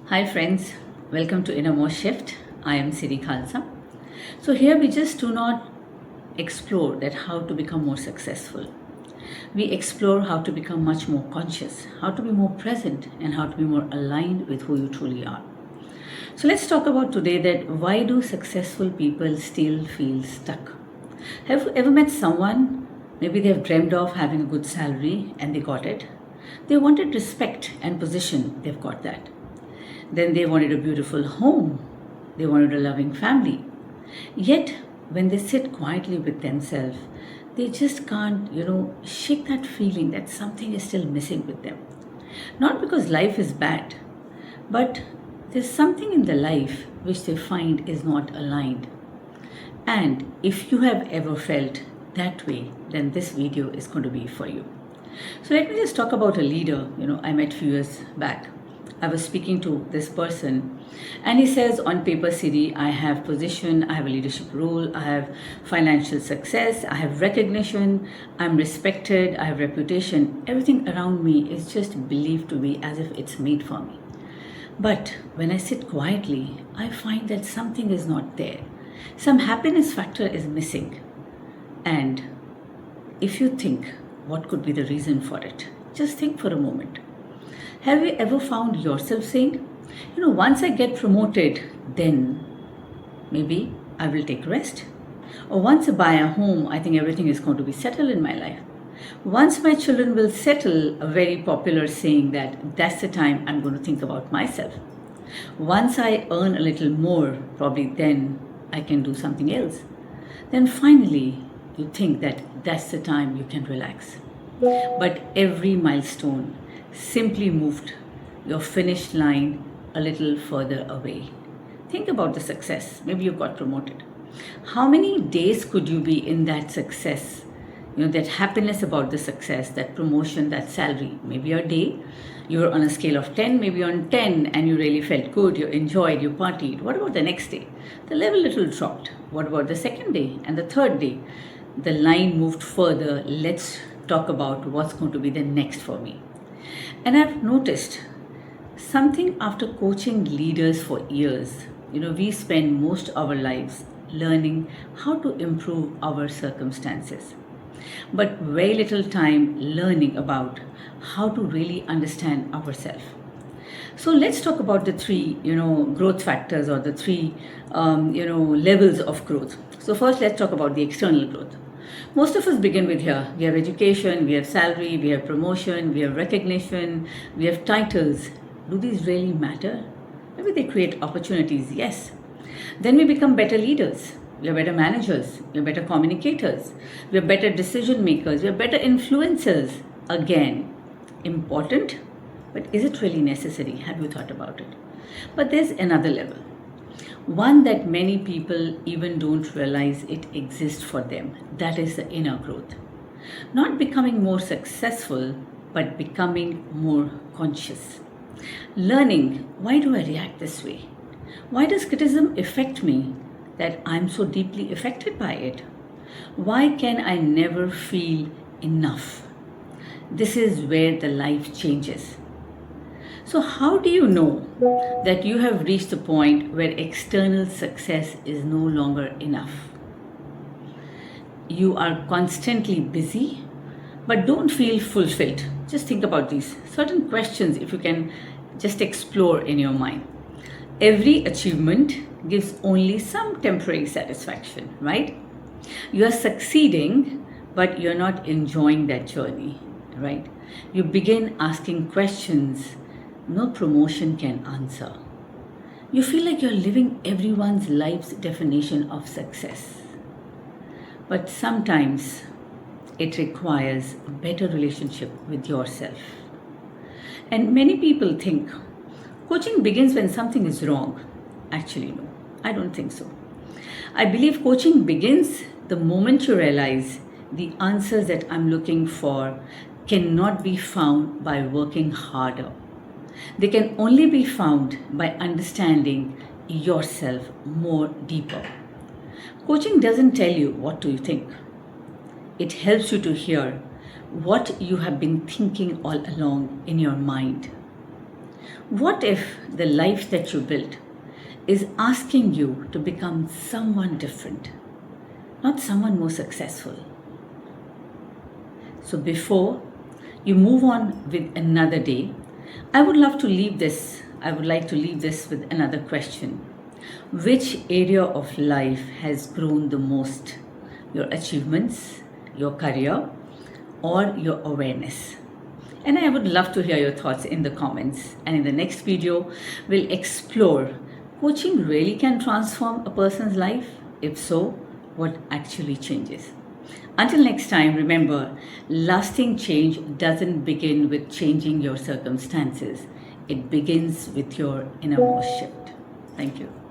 Hi friends, welcome to Innermost Shift. I am Siri Khalsa. So here we just do not explore that how to become more successful. We explore how to become much more conscious, how to be more present and how to be more aligned with who you truly are. So let's talk about today that why do successful people still feel stuck? Have you ever met someone, maybe they've dreamed of having a good salary and they got it. They wanted respect and position, they've got that. Then they wanted a beautiful home. They wanted a loving family. Yet, when they sit quietly with themselves, they just can't, shake that feeling that something is still missing with them. Not because life is bad, but there's something in the life which they find is not aligned. And if you have ever felt that way, then this video is going to be for you. So let me just talk about a leader, I met few years back. I was speaking to this person and he says on paper, Siri, I have position, I have a leadership role, I have financial success, I have recognition, I'm respected, I have reputation. Everything around me is just believed to be as if it's made for me. But when I sit quietly, I find that something is not there. Some happiness factor is missing. And if you think what could be the reason for it, just think for a moment. Have you ever found yourself saying, once I get promoted, then maybe I will take rest? Or once I buy a home, I think everything is going to be settled in my life. Once my children will settle, a very popular saying that's the time I'm going to think about myself. Once I earn a little more, probably then I can do something else. Then finally, you think that that's the time you can relax. But every milestone simply moved your finish line a little further away. Think about the success. Maybe you got promoted. How many days could you be in that success? That happiness about the success, that promotion, that salary. Maybe a day you were on a scale of 10, maybe on 10, and you really felt good, you enjoyed, you partied. What about the next day? The level little dropped. What about the second day and the third day? The line moved further. Let's talk about what's going to be the next for me. And I've noticed something after coaching leaders for years. We spend most of our lives learning how to improve our circumstances, but very little time learning about how to really understand ourselves. So let's talk about the three, growth factors or the three, levels of growth. So first, let's talk about the external growth. Most of us begin with here. We have education, we have salary, we have promotion, we have recognition, we have titles. Do these really matter? Maybe they create opportunities, yes. Then we become better leaders. We are better managers. We are better communicators. We are better decision makers. We are better influencers. Again, important, but is it really necessary? Have you thought about it? But there's another level. One that many people even don't realize it exists for them. That is the inner growth. Not becoming more successful, but becoming more conscious. Learning, why do I react this way? Why does criticism affect me that I'm so deeply affected by it? Why can I never feel enough? This is where the life changes. So, how do you know that you have reached a point where external success is no longer enough? You are constantly busy but don't feel fulfilled. Just think about these certain questions if you can just explore in your mind. Every achievement gives only some temporary satisfaction, right? You are succeeding, but you're not enjoying that journey, right? You begin asking questions no promotion can answer. You feel like you're living everyone's life's definition of success. But sometimes it requires a better relationship with yourself. And many people think coaching begins when something is wrong. Actually, no, I don't think so. I believe coaching begins the moment you realize the answers that I'm looking for cannot be found by working harder. They can only be found by understanding yourself more deeper. Coaching doesn't tell you what do you think. It helps you to hear what you have been thinking all along in your mind. What if the life that you built is asking you to become someone different, not someone more successful? So before you move on with another day, I would like to leave this with another question. Which area of life has grown the most? Your achievements, your career, or your awareness? And I would love to hear your thoughts in the comments. And in the next video, we'll explore coaching really can transform a person's life? If so, what actually changes? Until next time, remember, lasting change doesn't begin with changing your circumstances. It begins with your innermost shift. Thank you.